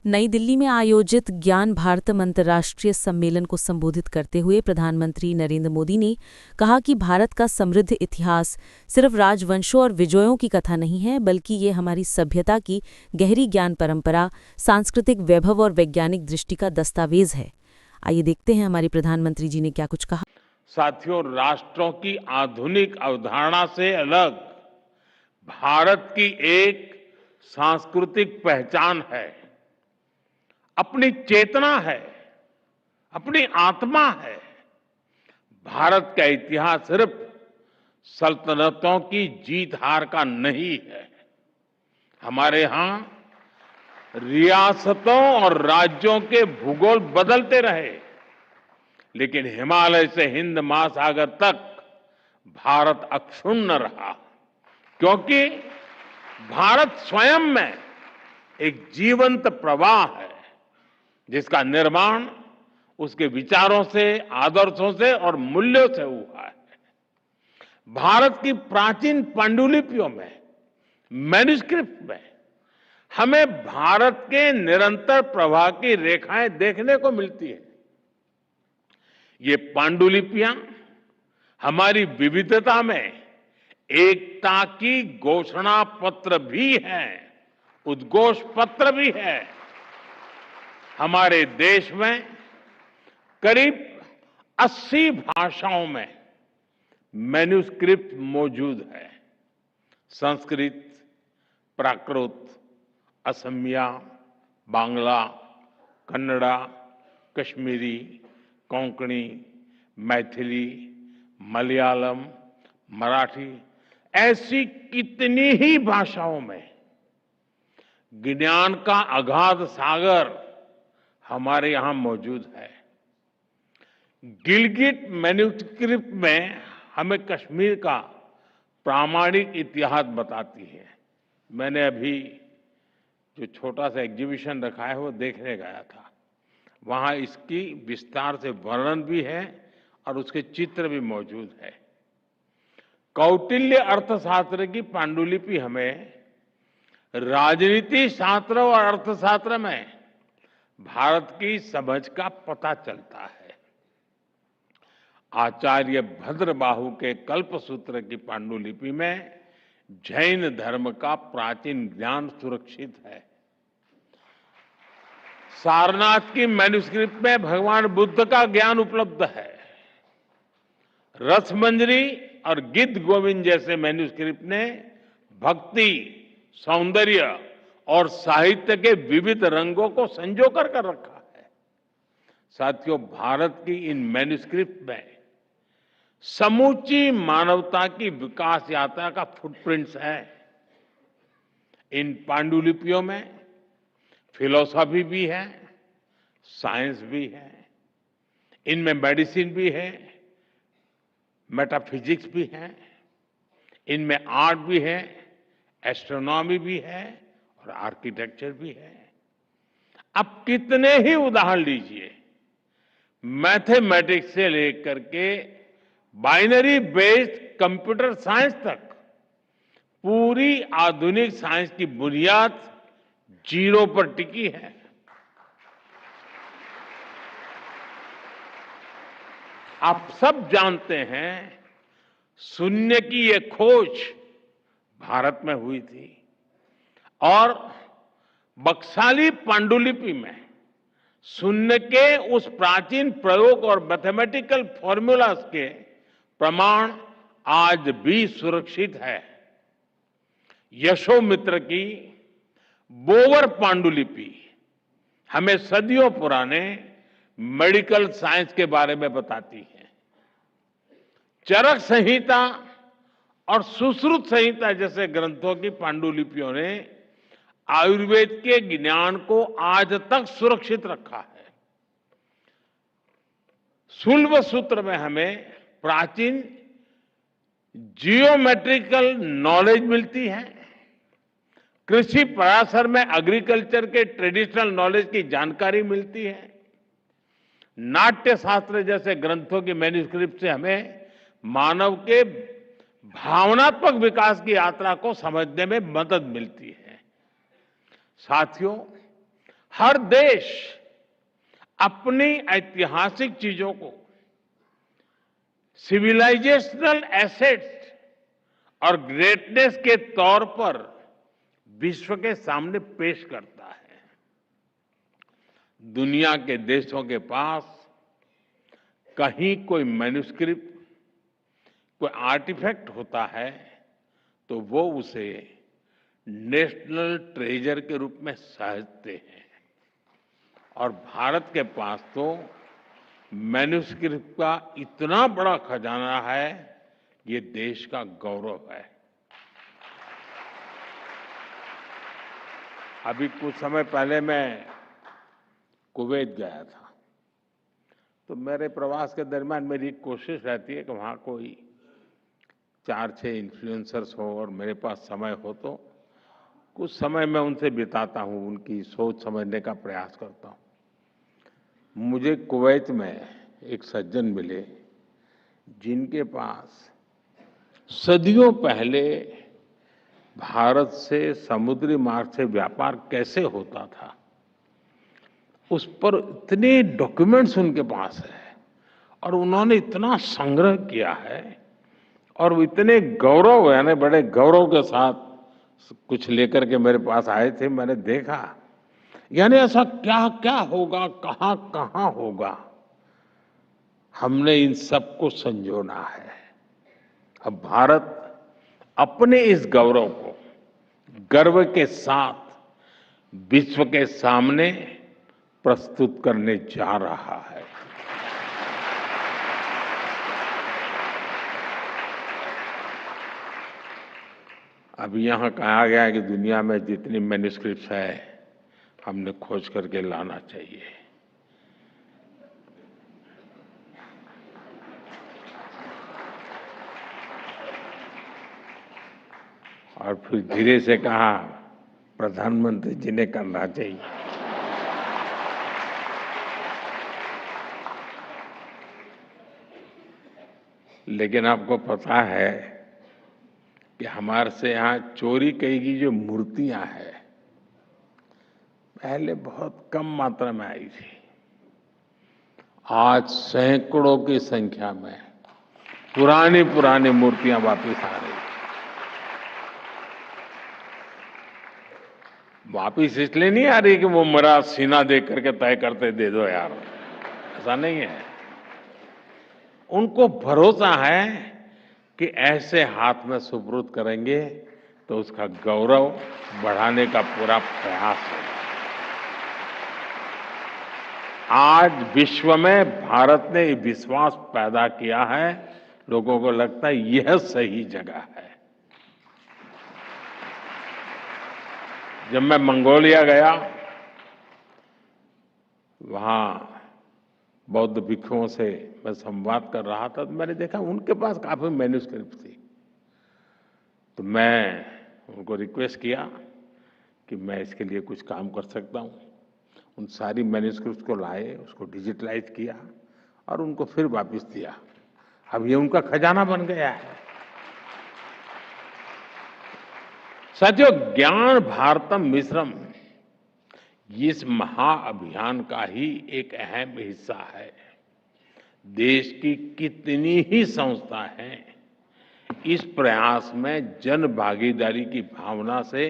नई दिल्ली में आयोजित ज्ञान भारतम अंतर्राष्ट्रीय सम्मेलन को संबोधित करते हुए प्रधानमंत्री नरेंद्र मोदी ने कहा कि भारत का समृद्ध इतिहास सिर्फ राजवंशों और विजयों की कथा नहीं है, बल्कि ये हमारी सभ्यता की गहरी ज्ञान परंपरा, सांस्कृतिक वैभव और वैज्ञानिक दृष्टि का दस्तावेज है। आइए देखते हैं हमारे प्रधानमंत्री जी ने क्या कुछ कहा। साथियों, राष्ट्रों की आधुनिक अवधारणा से अलग भारत की एक सांस्कृतिक पहचान है, अपनी चेतना है, अपनी आत्मा है। भारत का इतिहास सिर्फ सल्तनतों की जीत हार का नहीं है। हमारे यहाँ रियासतों और राज्यों के भूगोल बदलते रहे, लेकिन हिमालय से हिंद महासागर तक भारत अक्षुण्ण रहा, क्योंकि भारत स्वयं में एक जीवंत प्रवाह है, जिसका निर्माण उसके विचारों से, आदर्शों से और मूल्यों से हुआ है। भारत की प्राचीन पांडुलिपियों में, मैन्युस्क्रिप्ट में हमें भारत के निरंतर प्रवाह की रेखाएं देखने को मिलती है। ये पांडुलिपियां हमारी विविधता में एकता की घोषणा पत्र भी है, उद्घोष पत्र भी है। हमारे देश में करीब 80 भाषाओं में मैन्युस्क्रिप्ट मौजूद है। संस्कृत, प्राकृत, असमिया, बांग्ला, कन्नड़ा, कश्मीरी, कोंकणी, मैथिली, मलयालम, मराठी, ऐसी कितनी ही भाषाओं में ज्ञान का अगाध सागर हमारे यहां मौजूद है। गिलगिट मैन्युस्क्रिप्ट में हमें कश्मीर का प्रामाणिक इतिहास बताती है। मैंने अभी जो छोटा सा एग्जीबिशन रखा है वो देखने गया था। वहां इसकी विस्तार से वर्णन भी है और उसके चित्र भी मौजूद है। कौटिल्य अर्थशास्त्र की पांडुलिपि हमें राजनीति शास्त्र और अर्थशास्त्र में भारत की समझ का पता चलता है। आचार्य भद्रबाहु के कल्पसूत्र की पांडुलिपि में जैन धर्म का प्राचीन ज्ञान सुरक्षित है। सारनाथ की मैन्युस्क्रिप्ट में भगवान बुद्ध का ज्ञान उपलब्ध है। रसमंजरी और गीत गोविंद जैसे मैन्युस्क्रिप्ट ने भक्ति, सौंदर्य और साहित्य के विविध रंगों को संजोकर कर रखा है। साथियों, भारत की इन मैन्युस्क्रिप्ट में समूची मानवता की विकास यात्रा का फुटप्रिंट्स है। इन पांडुलिपियों में फिलॉसफी भी है, साइंस भी है, इनमें मेडिसिन भी है, मेटाफिजिक्स भी है, इनमें आर्ट भी है, एस्ट्रोनॉमी भी है और आर्किटेक्चर भी है। अब कितने ही उदाहरण लीजिए, मैथमेटिक्स से लेकर के बाइनरी बेस्ड कंप्यूटर साइंस तक पूरी आधुनिक साइंस की बुनियाद जीरो पर टिकी है। आप सब जानते हैं, शून्य की ये खोज भारत में हुई थी और बक्साली पांडुलिपि में शून्य के उस प्राचीन प्रयोग और मैथमेटिकल फॉर्मूलाज के प्रमाण आज भी सुरक्षित है। यशोमित्र की बोवर पांडुलिपि हमें सदियों पुराने मेडिकल साइंस के बारे में बताती है। चरक संहिता और सुश्रुत संहिता जैसे ग्रंथों की पांडुलिपियों ने आयुर्वेद के ज्ञान को आज तक सुरक्षित रखा है। शुल्ब सूत्र में हमें प्राचीन जियोमेट्रिकल नॉलेज मिलती है। कृषि पराशर में एग्रीकल्चर के ट्रेडिशनल नॉलेज की जानकारी मिलती है। नाट्य शास्त्र जैसे ग्रंथों की मैन्युस्क्रिप्ट से हमें मानव के भावनात्मक विकास की यात्रा को समझने में मदद मिलती है। साथियों, हर देश अपनी ऐतिहासिक चीजों को सिविलाइजेशनल एसेट्स और ग्रेटनेस के तौर पर विश्व के सामने पेश करता है। दुनिया के देशों के पास कहीं कोई मैन्युस्क्रिप्ट, कोई आर्टिफैक्ट होता है तो वो उसे नेशनल ट्रेजर के रूप में सहेजते हैं, और भारत के पास तो मैन्युस्क्रिप्ट का इतना बड़ा खजाना है, ये देश का गौरव है। अभी कुछ समय पहले मैं कुवैत गया था, तो मेरे प्रवास के दरमियान मेरी एक कोशिश रहती है कि वहाँ कोई 4-6 इन्फ्लुएंसर्स हो और मेरे पास समय हो तो कुछ समय मैं उनसे बिताता हूँ, उनकी सोच समझने का प्रयास करता हूँ। मुझे कुवैत में एक सज्जन मिले जिनके पास सदियों पहले भारत से समुद्री मार्ग से व्यापार कैसे होता था उस पर इतने डॉक्यूमेंट्स उनके पास है, और उन्होंने इतना संग्रह किया है, और वो इतने गौरव, यानी बड़े गौरव के साथ कुछ लेकर के मेरे पास आए थे। मैंने देखा, यानी ऐसा क्या क्या होगा, कहां कहां होगा, हमने इन सबको संजोना है। अब भारत अपने इस गौरव को गर्व के साथ विश्व के सामने प्रस्तुत करने जा रहा है। अब यहां कहा गया है कि दुनिया में जितनी मैन्युस्क्रिप्ट्स है हमने खोज करके लाना चाहिए। और फिर धीरे से कहा प्रधानमंत्री जी ने करना चाहिए। लेकिन आपको पता है कि हमारे से यहाँ चोरी की गई जो मूर्तियां हैं पहले बहुत कम मात्रा में आई थी, आज सैकड़ों की संख्या में पुरानी पुरानी मूर्तियां वापस आ रही। वापिस इसलिए नहीं आ रही कि वो मेरा सीना देख करके तय करते दे दो यार, ऐसा नहीं है। उनको भरोसा है कि ऐसे हाथ में सुपुर्द करेंगे तो उसका गौरव बढ़ाने का पूरा प्रयास होगा। आज विश्व में भारत ने ये विश्वास पैदा किया है, लोगों को लगता है यह सही जगह है। जब मैं मंगोलिया गया, वहां बौद्ध भिक्षुओं से मैं संवाद कर रहा था, तो मैंने देखा उनके पास काफी मैन्युस्क्रिप्ट थी। तो मैं उनको रिक्वेस्ट किया कि मैं इसके लिए कुछ काम कर सकता हूं। उन सारी मैन्युस्क्रिप्ट को लाए, उसको डिजिटलाइज किया और उनको फिर वापस दिया। अब ये उनका खजाना बन गया है। साथियों, ज्ञान भारतम मिश्रम इस महाअभियान का ही एक अहम हिस्सा है। देश की कितनी ही संस्था हैं इस प्रयास में जन भागीदारी की भावना से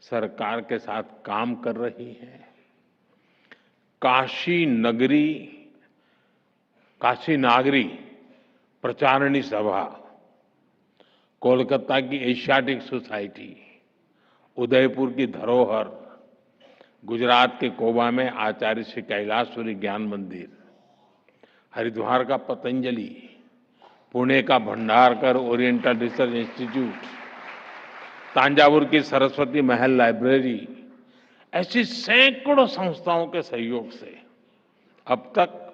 सरकार के साथ काम कर रही हैं। काशी नागरी प्रचारणी सभा, कोलकाता की एशियाटिक सोसाइटी, उदयपुर की धरोहर, गुजरात के कोबा में आचार्य श्री कैलाशपुरी ज्ञान मंदिर, हरिद्वार का पतंजलि, पुणे का Bhandarkar oriental research institute, Thanjavur की सरस्वती महल लाइब्रेरी, ऐसी सैकड़ों संस्थाओं के सहयोग से अब तक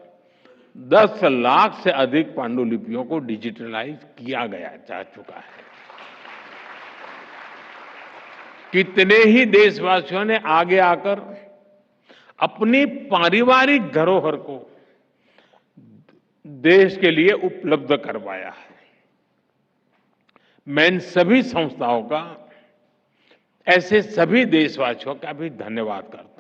10 लाख से अधिक पांडुलिपियों को डिजिटलाइज किया जा चुका है। कितने ही देशवासियों ने आगे आकर अपनी पारिवारिक धरोहर को देश के लिए उपलब्ध करवाया है। मैं इन सभी संस्थाओं का, ऐसे सभी देशवासियों का भी धन्यवाद करता हूं।